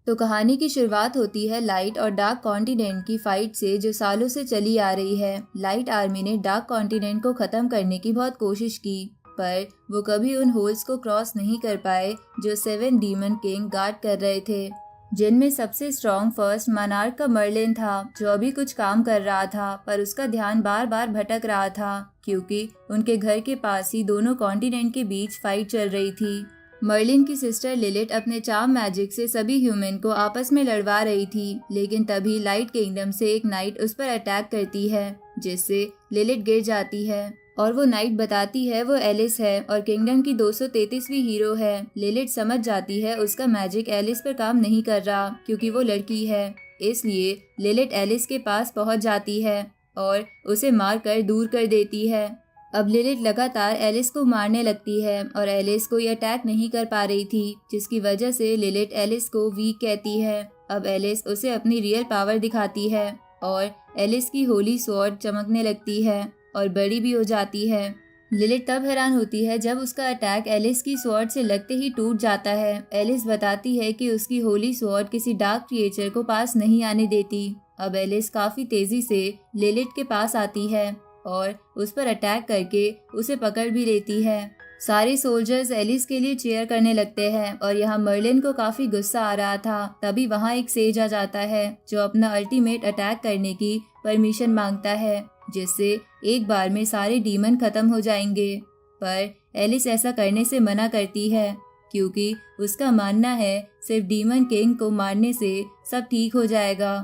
तो कहानी की शुरुआत होती है लाइट और डार्क कॉन्टिनेंट की फाइट से, जो सालों से चली आ रही है। लाइट आर्मी ने डार्क कॉन्टिनेंट को खत्म करने की बहुत कोशिश की, पर वो कभी उन होल्स को क्रॉस नहीं कर पाए जो 7 डीमन किंग गार्ड कर रहे थे, जिनमें सबसे स्ट्रॉन्ग फर्स्ट मनार्क का मर्लिन था, जो अभी कुछ काम कर रहा था, पर उसका ध्यान बार बार भटक रहा था क्योंकि उनके घर के पास ही दोनों कॉन्टिनेंट के बीच फाइट चल रही थी। मर्लिन की सिस्टर लिलिट अपने चार्म मैजिक से सभी ह्यूमन को आपस में लड़वा रही थी, लेकिन तभी लाइट किंगडम से एक नाइट उस पर अटैक करती है, जिससे लिलिट गिर जाती है और वो नाइट बताती है वो एलिस है और किंगडम की 233वीं हीरो है। लिलिट समझ जाती है उसका मैजिक एलिस पर काम नहीं कर रहा क्योंकि वो लड़की है, इसलिए लिलिट एलिस के पास पहुंच जाती है और उसे मारकर दूर कर देती है। अब लिलिट लगातार एलिस को मारने लगती है और एलिस कोई अटैक नहीं कर पा रही थी, जिसकी वजह से लिलिट एलिस को वीक कहती है। अब एलिस उसे अपनी रियल पावर दिखाती है और एलिस की होली स्वॉर्ड चमकने लगती है और बड़ी भी हो जाती है। लिलिट तब हैरान होती है जब उसका अटैक एलिस की स्वॉर्ड से लगते ही टूट जाता है। एलिस बताती है कि उसकी होली स्वॉर्ड किसी डार्क क्रिएचर को पास नहीं आने देती। अब एलिस काफी तेजी से लिलिट के पास आती है और उस पर अटैक करके उसे पकड़ भी लेती है। सारे सोल्जर्स एलिस के लिए चीयर करने लगते हैं और यहाँ मर्लिन को काफी गुस्सा आ रहा था। तभी वहाँ एक सेज आ जाता है जो अपना अल्टीमेट अटैक करने की परमिशन मांगता है, जिससे एक बार में सारे डीमन खत्म हो जाएंगे। पर एलिस ऐसा करने से मना करती है क्योंकि उसका मानना है सिर्फ डीमन किंग को मारने से सब ठीक हो जाएगा।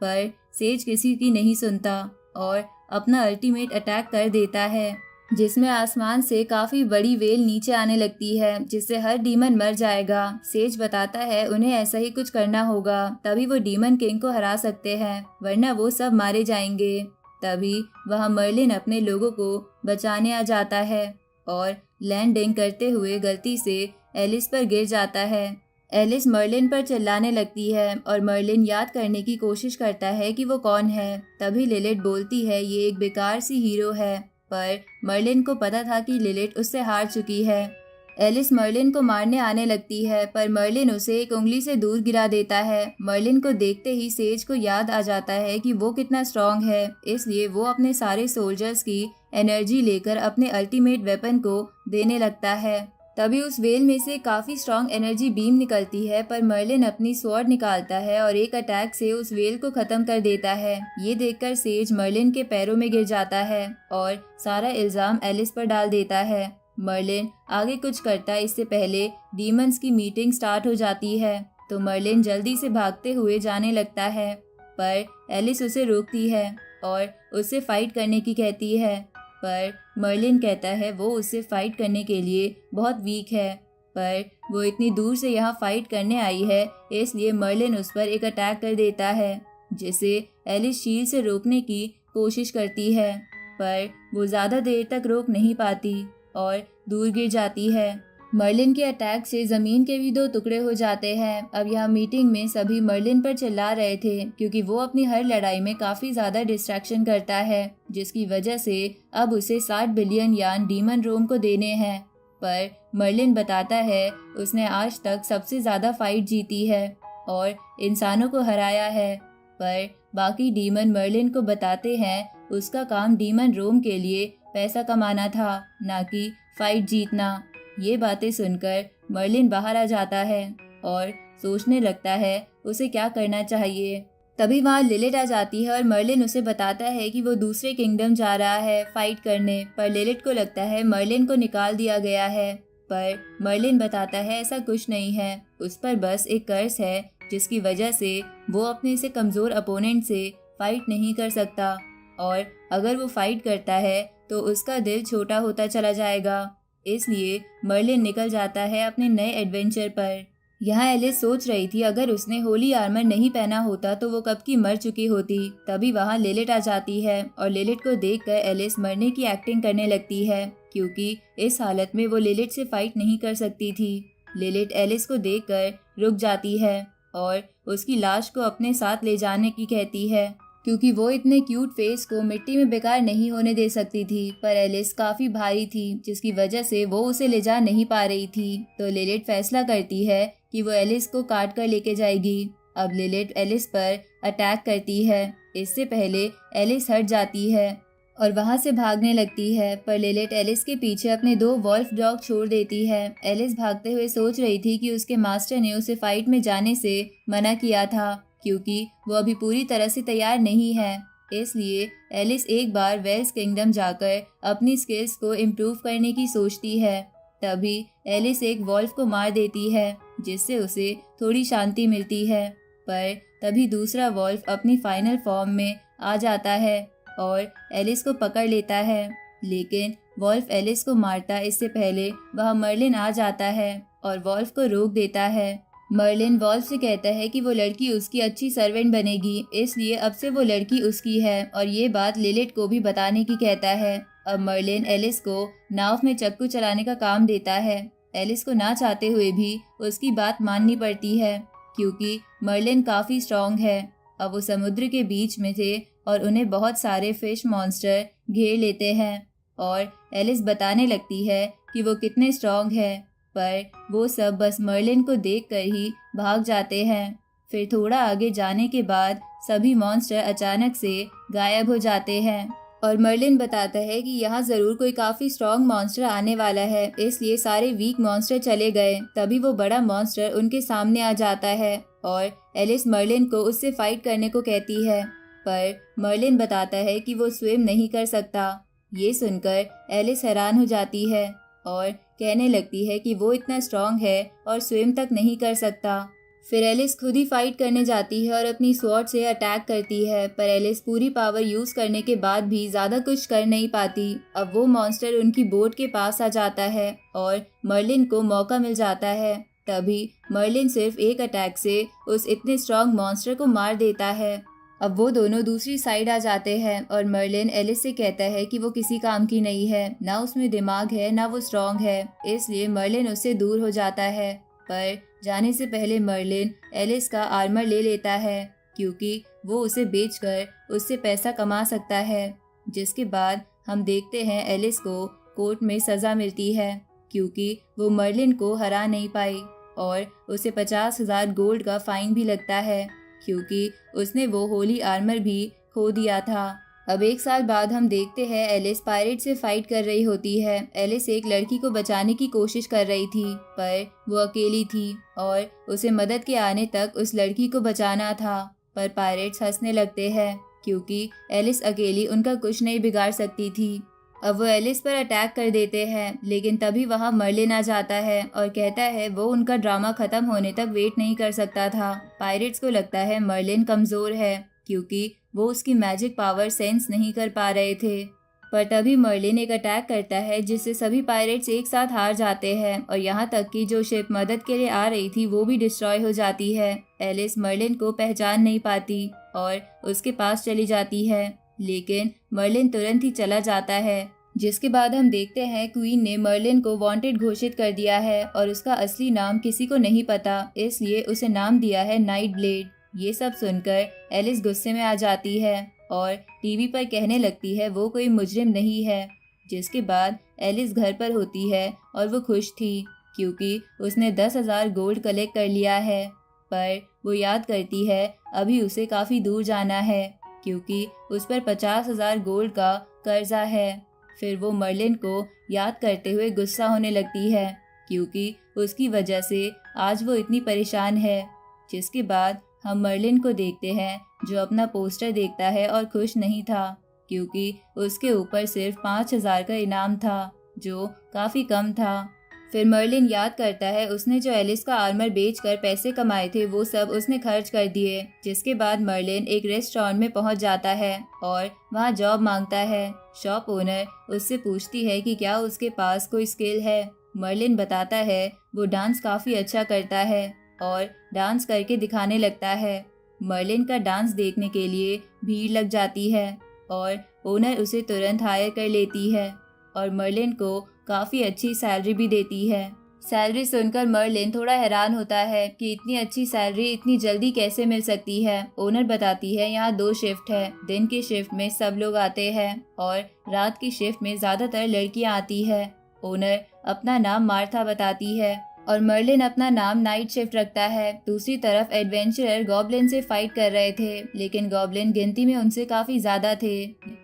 पर सेज किसी की नहीं सुनता और अपना अल्टीमेट अटैक कर देता है, जिसमें आसमान से काफी बड़ी वेल नीचे आने लगती है, जिससे हर डीमन मर जाएगा। सेज बताता है उन्हें ऐसा ही कुछ करना होगा, तभी वो डीमन किंग को हरा सकते हैं, वरना वो सब मारे जाएंगे। तभी वहाँ मर्लिन अपने लोगों को बचाने आ जाता है और लैंडिंग करते हुए गलती से एलिस पर गिर जाता है। एलिस मर्लिन पर चिल्लाने लगती है और मर्लिन याद करने की कोशिश करता है कि वो कौन है। तभी लिलिट बोलती है ये एक बेकार सी हीरो है, पर मर्लिन को पता था कि लिलिट उससे हार चुकी है। एलिस मर्लिन को मारने आने लगती है, पर मर्लिन उसे एक उंगली से दूर गिरा देता है। मर्लिन को देखते ही सेज को याद आ जाता है कि वो कितना स्ट्रांग है, इसलिए वो अपने सारे सोल्जर्स की एनर्जी लेकर अपने अल्टीमेट वेपन को देने लगता है। तभी उस वेल में से काफी स्ट्रांग एनर्जी बीम निकलती है, पर मर्लिन अपनी स्वॉर्ड निकालता है और एक अटैक से उस वेल को खत्म कर देता है। ये देखकर सेज मर्लिन के पैरों में गिर जाता है और सारा इल्जाम एलिस पर डाल देता है। मर्लिन आगे कुछ करता इससे पहले डीमंस की मीटिंग स्टार्ट हो जाती है, तो मर्लिन जल्दी से भागते हुए जाने लगता है, पर एलिस उसे रोकती है और उससे फाइट करने की कहती है। पर मर्लिन कहता है वो उससे फाइट करने के लिए बहुत वीक है, पर वो इतनी दूर से यहाँ फाइट करने आई है, इसलिए मर्लिन उस पर एक अटैक कर देता है, जिसे एलिस शील्ड से रोकने की कोशिश करती है, पर वो ज़्यादा देर तक रोक नहीं पाती और दूर गिर जाती है। मर्लिन के अटैक से जमीन के भी 2 टुकड़े हो जाते हैं। अब यहाँ मीटिंग में सभी मर्लिन पर चिल्ला रहे थे क्योंकि वो अपनी हर लड़ाई में काफी ज्यादा डिस्ट्रैक्शन करता है, जिसकी वजह से अब उसे 60 बिलियन यान डीमन रोम को देने हैं। पर मर्लिन बताता है उसने आज तक सबसे ज्यादा फाइट जीती है और इंसानों को हराया है, पर बाकी डीमन मर्लिन को बताते हैं उसका काम डीमन रोम के लिए पैसा कमाना था, ना कि फाइट जीतना। ये बातें सुनकर मर्लिन बाहर आ जाता है और सोचने लगता है उसे क्या करना चाहिए। तभी वहाँ लिलिट आ जाती है और मर्लिन उसे बताता है कि वो दूसरे किंगडम जा रहा है फाइट करने, पर लिलिट को लगता है मर्लिन को निकाल दिया गया है। पर मर्लिन बताता है ऐसा कुछ नहीं है, उस पर बस एक कर्स है जिसकी वजह से वो अपने से कमजोर अपोनेंट से फाइट नहीं कर सकता, और अगर वो फाइट करता है तो उसका दिल छोटा होता चला जाएगा। इसलिए मर्लिन निकल जाता है अपने नए एडवेंचर पर। यहाँ एलिस सोच रही थी अगर उसने होली आर्मर नहीं पहना होता तो वो कब की मर चुकी होती। तभी वहाँ लिलिट आ जाती है और लिलिट को देखकर एलिस मरने की एक्टिंग करने लगती है, क्योंकि इस हालत में वो लिलिट से फाइट नहीं कर सकती थी। लिलिट एलिस को देखकर रुक जाती है और उसकी लाश को अपने साथ ले जाने की कहती है, क्योंकि वो इतने क्यूट फेस को मिट्टी में बेकार नहीं होने दे सकती थी। पर एलिस काफी भारी थी, जिसकी वजह से वो उसे ले जा नहीं पा रही थी। तो लिलिट फैसला करती है कि वो एलिस को काट कर लेके जाएगी। अब लिलिथ एलिस पर अटैक करती है। इससे पहले एलिस हट जाती है और वहां से भागने लगती है, पर लिलिथ एलिस के पीछे अपने 2 वॉल्फ डॉग छोड़ देती है। एलिस भागते हुए सोच रही थी कि उसके मास्टर ने उसे फाइट में जाने से मना किया था, क्योंकि वो अभी पूरी तरह से तैयार नहीं है। इसलिए एलिस एक बार वेल्स किंगडम जाकर अपनी स्किल्स को इम्प्रूव करने की सोचती है। तभी एलिस एक वॉल्फ को मार देती है, जिससे उसे थोड़ी शांति मिलती है। पर तभी दूसरा वॉल्फ अपनी फाइनल फॉर्म में आ जाता है और एलिस को पकड़ लेता है। लेकिन वॉल्फ एलिस को मारता इससे पहले वह मर्लिन आ जाता है और वॉल्फ को रोक देता है। मर्लिन वॉल्फ से कहता है कि वो लड़की उसकी अच्छी सर्वेंट बनेगी, इसलिए अब से वो लड़की उसकी है, और ये बात लिलिथ को भी बताने की कहता है। अब मर्लिन एलिस को नाव में चक्कू चलाने का काम देता है। एलिस को ना चाहते हुए भी उसकी बात माननी पड़ती है, क्योंकि मर्लिन काफ़ी स्ट्रॉन्ग है। अब वो समुद्र के बीच में थे और उन्हें बहुत सारे फिश मॉन्स्टर घेर लेते हैं, और एलिस बताने लगती है कि वो कितने स्ट्रॉन्ग है, पर वो सब बस मर्लिन को देखकर ही भाग जाते हैं। फिर थोड़ा आगे जाने के बाद सभी मॉन्स्टर अचानक से गायब हो जाते हैं और मर्लिन बताता है कि यहाँ ज़रूर कोई काफ़ी स्ट्रॉन्ग मॉन्स्टर आने वाला है, इसलिए सारे वीक मॉन्स्टर चले गए। तभी वो बड़ा मॉन्स्टर उनके सामने आ जाता है और एलिस मर्लिन को उससे फाइट करने को कहती है, पर मर्लिन बताता है कि वो स्विम नहीं कर सकता। ये सुनकर एलिस हैरान हो जाती है और कहने लगती है कि वो इतना स्ट्रॉन्ग है और स्विम तक नहीं कर सकता। फिर एलिस खुद ही फाइट करने जाती है और अपनी स्वॉर्ड से अटैक करती है, पर एलिस पूरी पावर यूज़ करने के बाद भी ज़्यादा कुछ कर नहीं पाती। अब वो मॉन्स्टर उनकी बोट के पास आ जाता है और मर्लिन को मौका मिल जाता है। तभी मर्लिन सिर्फ एक अटैक से उस इतने स्ट्रॉन्ग मॉन्स्टर को मार देता है। अब वो दोनों दूसरी साइड आ जाते हैं और मर्लिन एलिस से कहता है कि वो किसी काम की नहीं है, ना उसमें दिमाग है ना वो स्ट्रॉन्ग है, इसलिए मर्लिन उससे दूर हो जाता है। पर जाने से पहले मर्लिन एलिस का आर्मर ले लेता है, क्योंकि वो उसे बेचकर उससे पैसा कमा सकता है। जिसके बाद हम देखते हैं एलिस को कोर्ट में सज़ा मिलती है, क्योंकि वो मर्लिन को हरा नहीं पाई, और उसे 50,000 गोल्ड का फाइन भी लगता है, क्योंकि उसने वो होली आर्मर भी खो दिया था। अब 1 साल बाद हम देखते हैं एलिस पायरेट से फाइट कर रही होती है। एलिस एक लड़की को बचाने की कोशिश कर रही थी, पर वो अकेली थी और उसे मदद के आने तक उस लड़की को बचाना था। पर पायरेट्स हंसने लगते हैं, क्योंकि एलिस अकेली उनका कुछ नहीं बिगाड़ सकती थी। अब वो एलिस पर अटैक कर देते हैं, लेकिन तभी वहाँ मर्लिन आ जाता है और कहता है वो उनका ड्रामा खत्म होने तक वेट नहीं कर सकता था। पायरेट्स को लगता है मर्लिन कमज़ोर है, क्योंकि वो उसकी मैजिक पावर सेंस नहीं कर पा रहे थे। पर तभी मर्लिन एक अटैक करता है, जिससे सभी पायरेट्स एक साथ हार जाते हैं और यहाँ तक कि जो शिप मदद के लिए आ रही थी वो भी डिस्ट्रॉय हो जाती है। एलिस मर्लिन को पहचान नहीं पाती और उसके पास चली जाती है, लेकिन मर्लिन तुरंत ही चला जाता है। जिसके बाद हम देखते हैं क्वीन ने मर्लिन को वांटेड घोषित कर दिया है और उसका असली नाम किसी को नहीं पता, इसलिए उसे नाम दिया है नाइट ब्लेड। ये सब सुनकर एलिस गुस्से में आ जाती है और टीवी पर कहने लगती है वो कोई मुजरिम नहीं है। जिसके बाद एलिस घर पर होती है और वो खुश थी, क्योंकि उसने 10,000 गोल्ड कलेक्ट कर लिया है। पर वो याद करती है अभी उसे काफ़ी दूर जाना है, क्योंकि उस पर 50,000 गोल्ड का कर्जा है। फिर वो मर्लिन को याद करते हुए गुस्सा होने लगती है, क्योंकि उसकी वजह से आज वो इतनी परेशान है। जिसके बाद हम मर्लिन को देखते हैं, जो अपना पोस्टर देखता है और खुश नहीं था, क्योंकि उसके ऊपर सिर्फ 5,000 का इनाम था, जो काफ़ी कम था। फिर मर्लिन याद करता है उसने जो एलिस का आर्मर बेचकर पैसे कमाए थे वो सब उसने खर्च कर दिए। जिसके बाद मर्लिन एक रेस्टोरेंट में पहुंच जाता है और वहां जॉब मांगता है। शॉप ओनर उससे पूछती है कि क्या उसके पास कोई स्किल है। मर्लिन बताता है वो डांस काफ़ी अच्छा करता है और डांस करके दिखाने लगता है। मर्लिन का डांस देखने के लिए भीड़ लग जाती है और ओनर उसे तुरंत हायर कर लेती है और मर्लिन को काफ़ी अच्छी सैलरी भी देती है। सैलरी सुनकर मर्लिन थोड़ा हैरान होता है कि इतनी अच्छी सैलरी इतनी जल्दी कैसे मिल सकती है। ओनर बताती है यहाँ 2 शिफ्ट है, दिन की शिफ्ट में सब लोग आते हैं और रात की शिफ्ट में ज़्यादातर लड़कियाँ आती है। ओनर अपना नाम मार्था बताती है और मर्लिन अपना नाम नाइट शिफ्ट रखता है। दूसरी तरफ एडवेंचरर गॉब्लिन से फाइट कर रहे थे, लेकिन गॉब्लिन गिनती में उनसे काफी ज्यादा थे।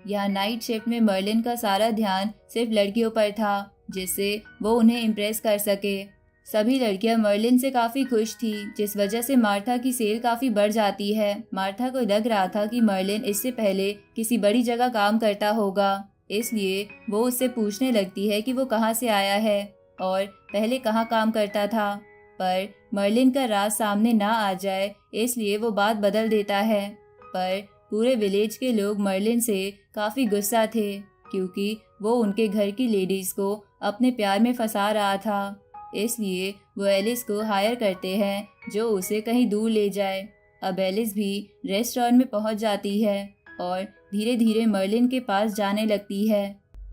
यहाँ नाइट शिफ्ट में मर्लिन का सारा ध्यान सिर्फ लड़कियों पर था, जिससे वो उन्हें इम्प्रेस कर सके। सभी लड़कियां मर्लिन से काफी खुश थी, जिस वजह से मार्था की सेल काफी बढ़ जाती है। मार्था को लग रहा था कि मर्लिन इससे पहले किसी बड़ी जगह काम करता होगा, इसलिए वो उससे पूछने लगती है कि वो कहाँ से आया है और पहले कहाँ काम करता था। पर मर्लिन का राज सामने ना आ जाए, इसलिए वो बात बदल देता है। पर पूरे विलेज के लोग मर्लिन से काफी गुस्सा थे, क्योंकि वो उनके घर की लेडीज को अपने प्यार में फंसा रहा था। इसलिए वो एलिस को हायर करते हैं, जो उसे कहीं दूर ले जाए। अब एलिस भी रेस्टोरेंट में पहुंच जाती है और धीरे धीरे मर्लिन के पास जाने लगती है।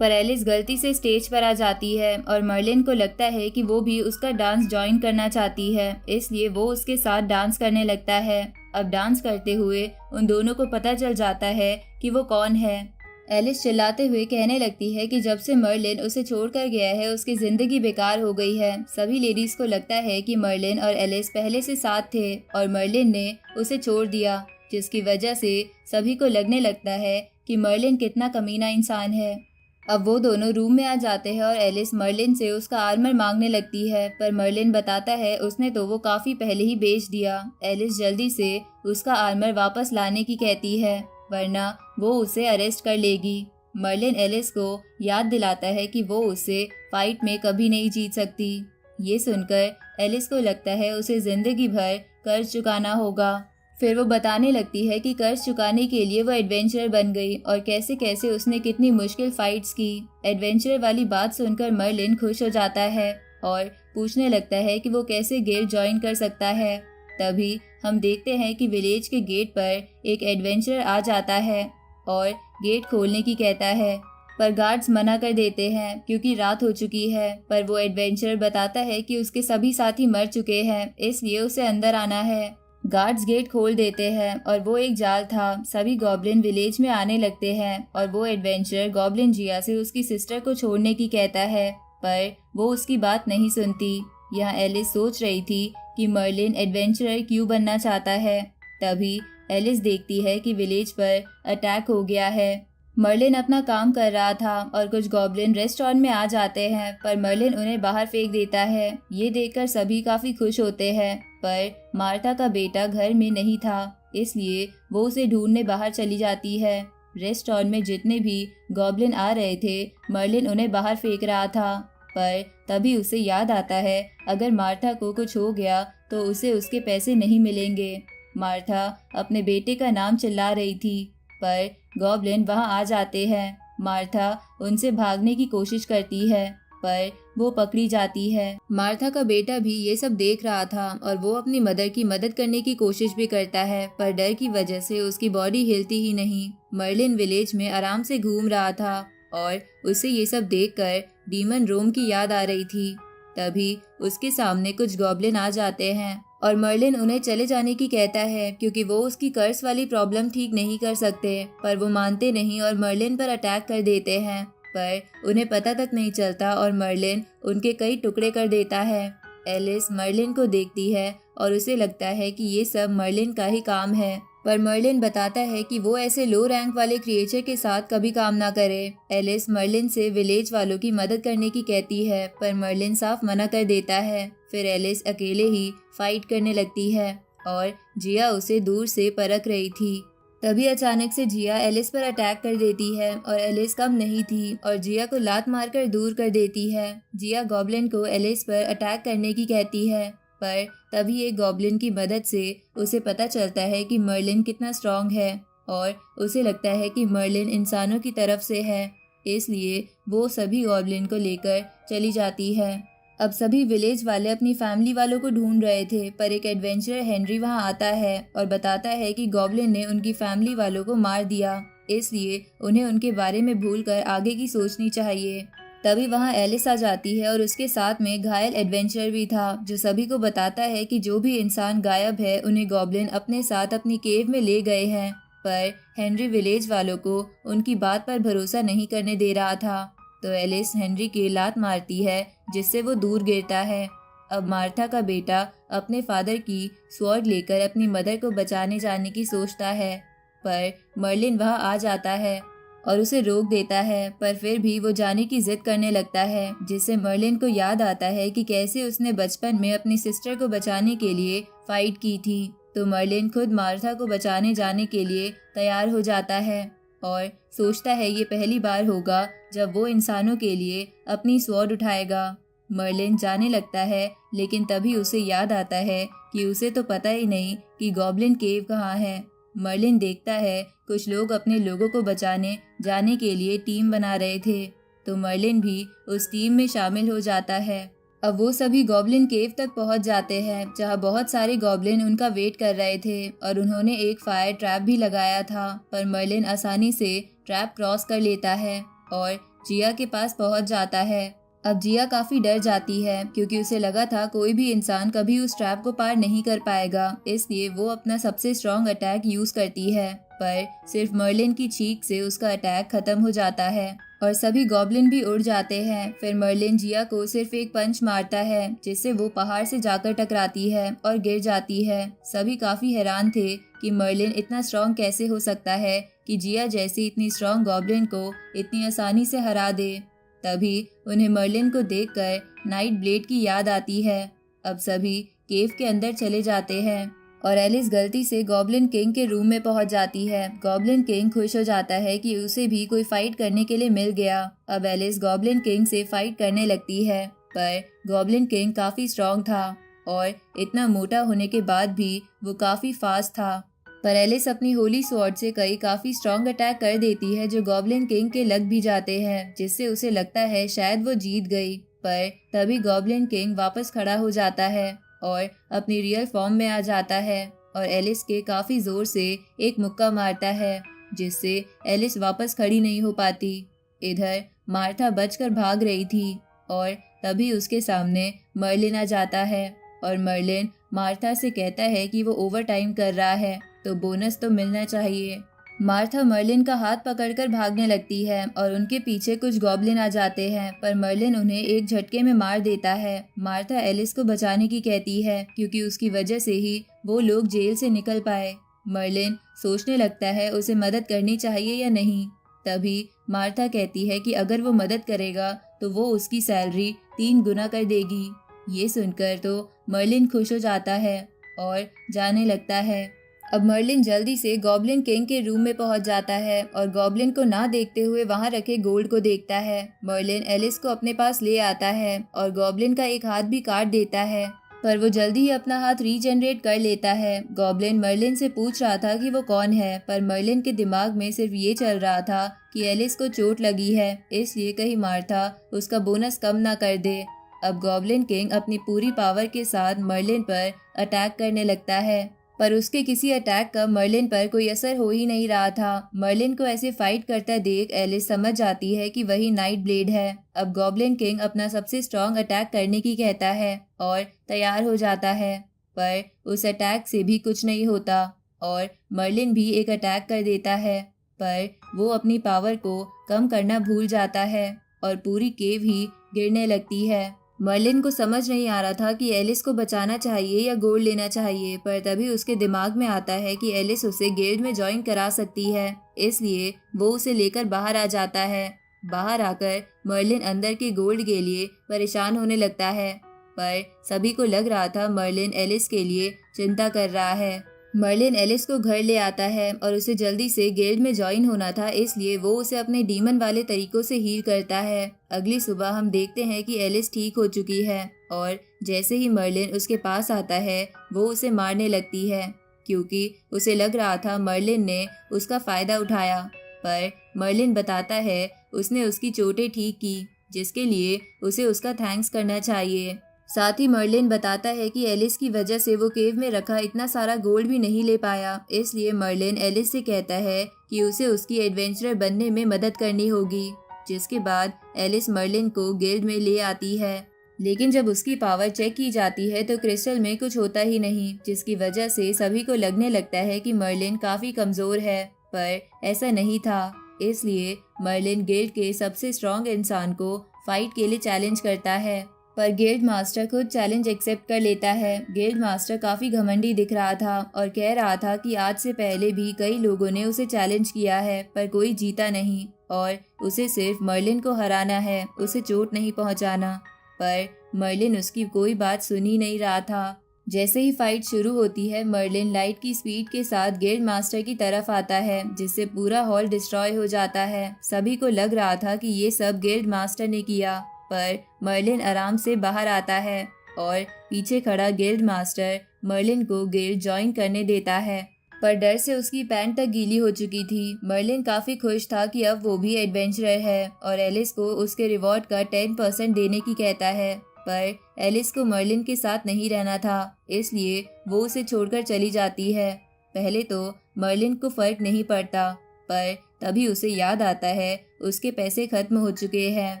पर एलिस गलती से स्टेज पर आ जाती है और मर्लिन को लगता है कि वो भी उसका डांस ज्वाइन करना चाहती है, इसलिए वो उसके साथ डांस करने लगता है। अब डांस करते हुए उन दोनों को पता चल जाता है कि वो कौन है। एलिस चिल्लाते हुए कहने लगती है कि जब से मर्लिन उसे छोड़कर गया है, उसकी जिंदगी बेकार हो गई है। सभी लेडीज को लगता है कि मर्लिन और एलिस पहले से साथ थे और मर्लिन ने उसे छोड़ दिया, जिसकी वजह से सभी को लगने लगता है कि मर्लिन कितना कमीना इंसान है। अब वो दोनों रूम में आ जाते हैं और एलिस मर्लिन से उसका आर्मर मांगने लगती है, पर मर्लिन बताता है उसने तो वो काफी पहले ही बेच दिया। एलिस जल्दी से उसका आर्मर वापस लाने की कहती है, वरना वो उसे अरेस्ट कर लेगी। मर्लिन एलिस को याद दिलाता है कि वो उससे फाइट में कभी नहीं जीत सकती। ये सुनकर एलिस को लगता है उसे जिंदगी भर कर्ज चुकाना होगा। फिर वो बताने लगती है कि कर्ज चुकाने के लिए वो एडवेंचरर बन गई और कैसे कैसे उसने कितनी मुश्किल फाइट्स की। एडवेंचरर वाली बात सुनकर मर्लिन खुश हो जाता है और पूछने लगता है कि वो कैसे गिल्ड ज्वाइन कर सकता है। तभी हम देखते हैं कि विलेज के गेट पर एक एडवेंचरर आ जाता है और गेट खोलने की कहता है, पर गार्ड्स मना कर देते हैं क्योंकि रात हो चुकी है। पर वो एडवेंचरर बताता है कि उसके सभी साथी मर चुके हैं, इसलिए उसे अंदर आना है। गार्ड्स गेट खोल देते हैं और वो एक जाल था। सभी गॉब्लिन विलेज में आने लगते हैं और वो एडवेंचरर गॉब्लिन जिया से उसकी सिस्टर को छोड़ने की कहता है, पर वो उसकी बात नहीं सुनती। यहाँ एलिस सोच रही थी कि मर्लिन एडवेंचरर क्यों बनना चाहता है। तभी एलिस देखती है कि विलेज पर अटैक हो गया है। मर्लिन अपना काम कर रहा था और कुछ गॉब्लिन रेस्टोरेंट में आ जाते हैं, पर मर्लिन उन्हें बाहर फेंक देता है। ये देखकर सभी काफी खुश होते हैं, पर मार्था का बेटा घर में नहीं था, इसलिए वो उसे ढूंढने बाहर चली जाती है। रेस्टोरेंट में जितने भी गॉब्लिन आ रहे थे, मर्लिन उन्हें बाहर फेंक रहा था। पर तभी उसे याद आता है अगर मार्था को कुछ हो गया तो उसे उसके पैसे नहीं मिलेंगे। मार्था अपने बेटे का नाम चिल्ला रही थी, पर गॉब्लिन वहां आ जाते हैं। मार्था उनसे भागने की कोशिश करती है, पर वो पकड़ी जाती है। मार्था का बेटा भी ये सब देख रहा था और वो अपनी मदर की मदद करने की कोशिश भी करता है, पर डर की वजह से उसकी बॉडी हिलती ही नहीं। मर्लिन विलेज में आराम से घूम रहा था और उसे ये सब देखकर डीमन रोम की याद आ रही थी। तभी उसके सामने कुछ गॉब्लिन आ जाते हैं और मर्लिन उन्हें चले जाने की कहता है, क्योंकि वो उसकी कर्ज वाली प्रॉब्लम ठीक नहीं कर सकते। पर वो मानते नहीं और मर्लिन पर अटैक कर देते हैं, पर उन्हें पता तक नहीं चलता और मर्लिन उनके कई टुकड़े कर देता है। एलिस मर्लिन को देखती है और उसे लगता है कि ये सब मर्लिन का ही काम है, पर मर्लिन बताता है कि वो ऐसे लो रैंक वाले क्रिएचर के साथ कभी काम ना करे। एलिस मर्लिन से विलेज वालों की मदद करने की कहती है, पर मर्लिन साफ मना कर देता है। फिर एलिस अकेले ही फाइट करने लगती है और जिया उसे दूर से परख रही थी। तभी अचानक से जिया एलिस पर अटैक कर देती है और एलिस कम नहीं थी और जिया को लात मारकर दूर कर देती है। जिया गॉब्लिन को एलिस पर अटैक करने की कहती है, पर तभी एक गॉब्लिन की मदद से उसे पता चलता है कि मर्लिन कितना स्ट्रांग है और उसे लगता है कि मर्लिन इंसानों की तरफ से है, इसलिए वो सभी गॉब्लिन को लेकर चली जाती है। अब सभी विलेज वाले अपनी फैमिली वालों को ढूंढ रहे थे, पर एक एडवेंचरर हेनरी वहां आता है और बताता है कि गॉब्लिन ने उनकी फैमिली वालों को मार दिया, इसलिए उन्हें उनके बारे में भूलकर आगे की सोचनी चाहिए। तभी वहां एलिस आ जाती है और उसके साथ में घायल एडवेंचरर भी था, जो सभी को बताता है कि जो भी इंसान गायब है उन्हें गॉब्लिन अपने साथ अपनी केव में ले गए हैं। पर हेनरी विलेज वालों को उनकी बात पर भरोसा नहीं करने दे रहा था, तो एलिस हेनरी की लात मारती है, जिससे वो दूर गिरता है। अब मार्था का बेटा अपने फादर की स्वॉर्ड लेकर अपनी मदर को बचाने जाने की सोचता है, पर मर्लिन वहां आ जाता है और उसे रोक देता है। पर फिर भी वो जाने की जिद करने लगता है, जिससे मर्लिन को याद आता है कि कैसे उसने बचपन में अपनी सिस्टर को बचाने के लिए फाइट की थी। तो मर्लिन खुद मार्था को बचाने जाने के लिए तैयार हो जाता है और सोचता है ये पहली बार होगा जब वो इंसानों के लिए अपनी स्वॉर्ड उठाएगा। मर्लिन जाने लगता है, लेकिन तभी उसे याद आता है कि उसे तो पता ही नहीं कि गॉब्लिन केव कहाँ है। मर्लिन देखता है कुछ लोग अपने लोगों को बचाने जाने के लिए टीम बना रहे थे, तो मर्लिन भी उस टीम में शामिल हो जाता है। अब वो सभी गॉब्लिन केव तक पहुंच जाते हैं, जहां बहुत सारे गॉब्लिन उनका वेट कर रहे थे और उन्होंने एक फायर ट्रैप भी लगाया था। पर मर्लिन आसानी से ट्रैप क्रॉस कर लेता है और जिया के पास पहुंच जाता है। अब जिया काफी डर जाती है, क्योंकि उसे लगा था कोई भी इंसान कभी उस ट्रैप को पार नहीं कर पाएगा, इसलिए वो अपना सबसे स्ट्रॉन्ग अटैक यूज करती है। पर सिर्फ मर्लिन की चीख से उसका अटैक खत्म हो जाता है और सभी गॉब्लिन भी उड़ जाते हैं। फिर मर्लिन जिया को सिर्फ एक पंच मारता है, जिससे वो पहाड़ से जाकर टकराती है और गिर जाती है। सभी काफी हैरान थे कि मर्लिन इतना स्ट्रॉन्ग कैसे हो सकता है कि जिया जैसी इतनी स्ट्रॉन्ग गॉब्लिन को इतनी आसानी से हरा दे। तभी उन्हें मर्लिन को देखकर नाइट ब्लेड की याद आती है। अब सभी केव के अंदर चले जाते हैं और एलिस गलती से गॉब्लिन किंग के रूम में पहुंच जाती है। गॉब्लिन किंग खुश हो जाता है कि उसे भी कोई फाइट करने के लिए मिल गया। अब एलिस गॉब्लिन किंग से फाइट करने लगती है, पर गॉब्लिन किंग काफी स्ट्रॉन्ग था और इतना मोटा होने के बाद भी वो काफी फास्ट था। पर एलिस अपनी होली स्वॉर्ड से कई काफी स्ट्रॉन्ग अटैक कर देती है, जो गॉब्लिन किंग के लग भी जाते हैं, जिससे उसे लगता है शायद वो जीत गई। पर तभी गॉब्लिन किंग वापस खड़ा हो जाता है और अपनी रियल फॉर्म में आ जाता है और एलिस के काफी जोर से एक मुक्का मारता है, जिससे एलिस वापस खड़ी नहीं हो पाती। इधर मार्था बचकर भाग रही थी और तभी उसके सामने मर्लिन आ जाता है और मर्लिन मार्था से कहता है कि वो ओवर टाइम कर रहा है, तो बोनस तो मिलना चाहिए। मार्था मर्लिन का हाथ पकड़कर भागने लगती है और उनके पीछे कुछ गॉब्लिन आ जाते हैं, पर मर्लिन उन्हें एक झटके में मार देता है। मार्था एलिस को बचाने की कहती है, क्योंकि उसकी वजह से ही वो लोग जेल से निकल पाए। मर्लिन सोचने लगता है उसे मदद करनी चाहिए या नहीं। तभी मार्था कहती है कि अगर वो मदद करेगा तो वो उसकी सैलरी 3 गुना कर देगी। ये सुनकर तो मर्लिन खुश हो जाता है और जाने लगता है। अब मर्लिन जल्दी से गॉब्लिन किंग के रूम में पहुंच जाता है और गॉब्लिन को ना देखते हुए वहां रखे गोल्ड को देखता है। मर्लिन एलिस को अपने पास ले आता है और गॉब्लिन का एक हाथ भी काट देता है, पर वो जल्दी ही अपना हाथ रीजनरेट कर लेता है। गॉब्लिन मर्लिन से पूछ रहा था कि वो कौन है, पर मर्लिन के दिमाग में सिर्फ ये चल रहा था कि एलिस को चोट लगी है, इसलिए कहीं मार्था उसका बोनस कम ना कर दे। अब गॉब्लिन किंग अपनी पूरी पावर के साथ मर्लिन पर अटैक करने लगता है, पर उसके किसी अटैक का मर्लिन पर कोई असर हो ही नहीं रहा था। मर्लिन को ऐसे फाइट करता देख एलिस समझ जाती है कि वही नाइट ब्लेड है। अब गॉब्लिन किंग अपना सबसे स्ट्रॉन्ग अटैक करने की कहता है और तैयार हो जाता है, पर उस अटैक से भी कुछ नहीं होता और मर्लिन भी एक अटैक कर देता है, पर वो अपनी पावर को कम करना भूल जाता है और पूरी केव ही गिरने लगती है। मर्लिन को समझ नहीं आ रहा था कि एलिस को बचाना चाहिए या गोल्ड लेना चाहिए, पर तभी उसके दिमाग में आता है कि एलिस उसे गिल्ड में ज्वाइन करा सकती है, इसलिए वो उसे लेकर बाहर आ जाता है। बाहर आकर मर्लिन अंदर के गोल्ड के लिए परेशान होने लगता है, पर सभी को लग रहा था मर्लिन एलिस के लिए चिंता कर रहा है। मर्लिन एलिस को घर ले आता है और उसे जल्दी से गिल्ड में ज्वाइन होना था, इसलिए वो उसे अपने डीमन वाले तरीकों से हील करता है। अगली सुबह हम देखते हैं कि एलिस ठीक हो चुकी है और जैसे ही मर्लिन उसके पास आता है वो उसे मारने लगती है, क्योंकि उसे लग रहा था मर्लिन ने उसका फायदा उठाया। पर मर्लिन बताता है उसने उसकी चोटें ठीक की, जिसके लिए उसे उसका थैंक्स करना चाहिए। साथ ही मर्लिन बताता है कि एलिस की वजह से वो केव में रखा इतना सारा गोल्ड भी नहीं ले पाया, इसलिए मर्लिन एलिस से कहता है कि उसे उसकी एडवेंचरर बनने में मदद करनी होगी। जिसके बाद एलिस मर्लिन को गिल्ड में ले आती है, लेकिन जब उसकी पावर चेक की जाती है तो क्रिस्टल में कुछ होता ही नहीं, जिसकी वजह से सभी को लगने लगता है कि मर्लिन काफी कमजोर है, पर ऐसा नहीं था। इसलिए मर्लिन गिल्ड के सबसे स्ट्रॉन्ग इंसान को फाइट के लिए चैलेंज करता है पर गिल्ड मास्टर खुद चैलेंज एक्सेप्ट कर लेता है। गिल्ड मास्टर काफी घमंडी दिख रहा था और कह रहा था कि आज से पहले भी कई लोगों ने उसे चैलेंज किया है पर कोई जीता नहीं और उसे सिर्फ मर्लिन को हराना है, उसे चोट नहीं पहुंचाना। पर मर्लिन उसकी कोई बात सुन ही नहीं रहा था। जैसे ही फाइट शुरू होती है, मर्लिन लाइट की स्पीड के साथ गिल्ड मास्टर की तरफ आता है, जिससे पूरा हॉल डिस्ट्रॉय हो जाता है। सभी को लग रहा था कि ये सब गिल्ड मास्टर ने किया, पर मर्लिन आराम से बाहर आता है और पीछे खड़ा गिल्ड मास्टर मर्लिन को गिल्ड ज्वाइन करने देता है। पर डर से उसकी पैंट तक गीली हो चुकी थी। मर्लिन काफी खुश था कि अब वो भी एडवेंचरर है और एलिस को उसके रिवॉर्ड का 10% देने की कहता है। पर एलिस को मर्लिन के साथ नहीं रहना था, इसलिए वो उसे छोड़कर चली जाती है। पहले तो मर्लिन को फर्क नहीं पड़ता, पर तभी उसे याद आता है उसके पैसे खत्म हो चुके हैं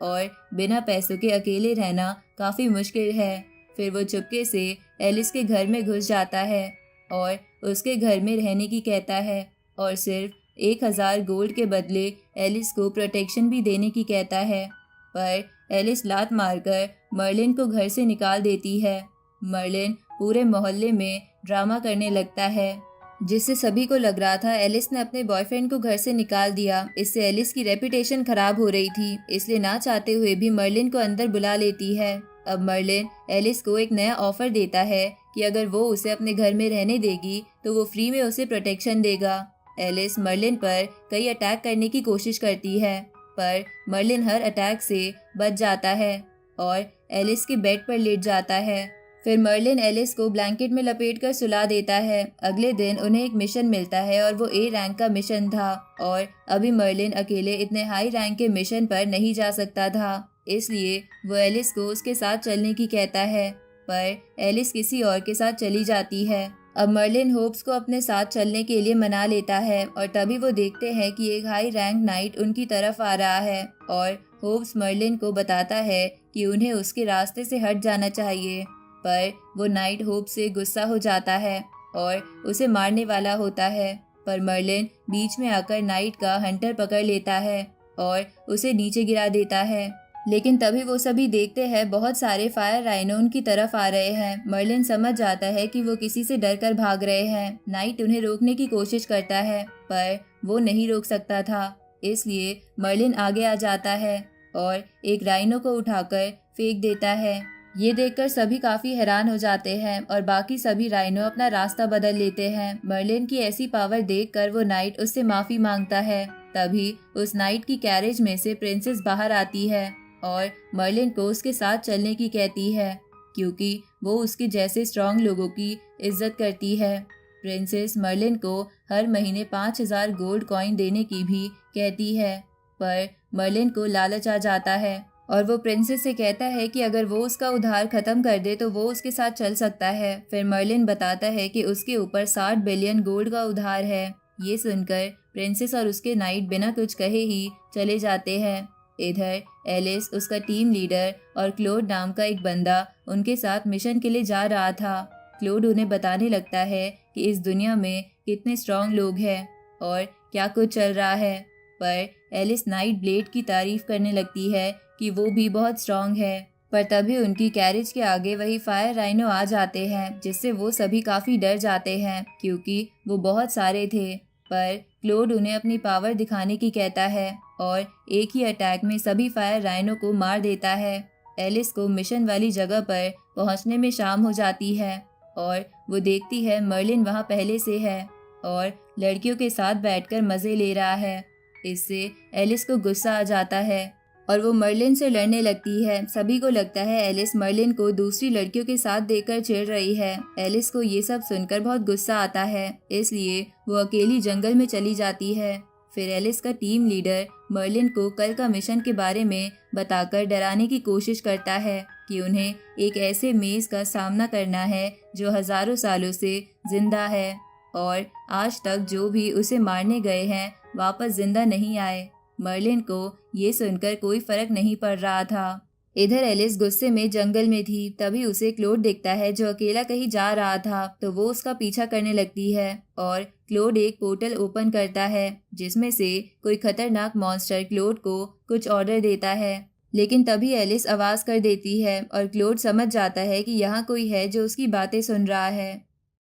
और बिना पैसों के अकेले रहना काफी मुश्किल है। फिर वो चुपके से एलिस के घर में घुस जाता है और उसके घर में रहने की कहता है और सिर्फ 1000 गोल्ड के बदले एलिस को प्रोटेक्शन भी देने की कहता है। पर एलिस लात मारकर मर्लिन को घर से निकाल देती है। मर्लिन पूरे मोहल्ले में ड्रामा करने लगता है, जिससे सभी को लग रहा था एलिस ने अपने बॉयफ्रेंड को घर से निकाल दिया। इससे एलिस की रेपुटेशन खराब हो रही थी, इसलिए ना चाहते हुए भी मर्लिन को अंदर बुला लेती है। अब मर्लिन एलिस को एक नया ऑफर देता है कि अगर वो उसे अपने घर में रहने देगी तो वो फ्री में उसे प्रोटेक्शन देगा। एलिस मर्लिन पर कई अटैक करने की कोशिश करती है, पर मर्लिन हर अटैक से बच जाता है और एलिस के बेड पर लेट जाता है। फिर मर्लिन एलिस को ब्लैंकेट में लपेटकर सुला देता है। अगले दिन उन्हें एक मिशन मिलता है और वो ए रैंक का मिशन था और अभी मर्लिन अकेले इतने हाई रैंक के मिशन पर नहीं जा सकता था, इसलिए वो एलिस को उसके साथ चलने की कहता है। पर एलिस किसी और के साथ चली जाती है। अब मर्लिन होप्स को अपने साथ चलने के लिए मना लेता है और तभी वो देखते हैं कि एक हाई रैंक नाइट उनकी तरफ आ रहा है और होप्स मर्लिन को बताता है कि उन्हें उसके रास्ते से हट जाना चाहिए। पर वो नाइट होप से गुस्सा हो जाता है और उसे मारने वाला होता है, पर मर्लिन बीच में आकर नाइट का हंटर पकड़ लेता है और उसे नीचे गिरा देता है। लेकिन तभी वो सभी देखते हैं बहुत सारे फायर राइनो उनकी तरफ आ रहे हैं। मर्लिन समझ जाता है कि वो किसी से डरकर भाग रहे हैं। नाइट उन्हें रोकने की कोशिश करता है, पर वो नहीं रोक सकता था, इसलिए मर्लिन आगे आ जाता है और एक राइनो को उठाकर फेंक देता है। ये देखकर सभी काफी हैरान हो जाते हैं और बाकी सभी राइनो अपना रास्ता बदल लेते हैं। मर्लिन की ऐसी पावर देखकर वो नाइट उससे माफी मांगता है। तभी उस नाइट की कैरेज में से प्रिंसेस बाहर आती है और मर्लिन को उसके साथ चलने की कहती है, क्योंकि वो उसके जैसे स्ट्रांग लोगों की इज्जत करती है। प्रिंसेस मर्लिन को हर महीने 5000 गोल्ड कॉइन देने की भी कहती है, पर मर्लिन को लालच आ जाता है और वो प्रिंसेस से कहता है कि अगर वो उसका उधार खत्म कर दे तो वो उसके साथ चल सकता है। फिर मर्लिन बताता है कि उसके ऊपर 60 बिलियन गोल्ड का उधार है। ये सुनकर प्रिंसेस और उसके नाइट बिना कुछ कहे ही चले जाते हैं। इधर एलिस, उसका टीम लीडर और क्लोड नाम का एक बंदा उनके साथ मिशन के लिए जा रहा था। क्लोड उन्हें बताने लगता है कि इस दुनिया में कितने स्ट्रांग लोग हैं और क्या कुछ चल रहा है, पर एलिस नाइट ब्लेड की तारीफ करने लगती है कि वो भी बहुत स्ट्रांग है। पर तभी उनकी कैरेज के आगे वही फायर राइनो आ जाते हैं, जिससे वो सभी काफी डर जाते हैं क्योंकि वो बहुत सारे थे। पर क्लोड उन्हें अपनी पावर दिखाने की कहता है और एक ही अटैक में सभी फायर राइनो को मार देता है। एलिस को मिशन वाली जगह पर पहुंचने में शाम हो जाती है और वो देखती है मर्लिन वहां पहले से है और लड़कियों के साथ बैठकर मजे ले रहा है। इससे एलिस को गुस्सा आ जाता है और वो मर्लिन से लड़ने लगती है। सभी को लगता है एलिस मर्लिन को दूसरी लड़कियों के साथ देखकर चिढ़ रही है। एलिस को ये सब सुनकर बहुत गुस्सा आता है, इसलिए वो अकेली जंगल में चली जाती है। फिर एलिस का टीम लीडर मर्लिन को कल का मिशन के बारे में बताकर डराने की कोशिश करता है कि उन्हें एक ऐसे मेज का सामना करना है जो हजारों सालों से जिंदा है और आज तक जो भी उसे मारने गए हैं वापस जिंदा नहीं आए। मर्लिन को ये सुनकर कोई फर्क नहीं पड़ रहा था। इधर एलिस गुस्से में जंगल में थी, तभी उसे क्लोड दिखता है जो अकेला कहीं जा रहा था, तो वो उसका पीछा करने लगती है और क्लोड एक पोर्टल ओपन करता है जिसमें से कोई खतरनाक मॉन्स्टर क्लोड को कुछ ऑर्डर देता है। लेकिन तभी एलिस आवाज कर देती है और क्लोड समझ जाता है कि यहाँ कोई है जो उसकी बातें सुन रहा है।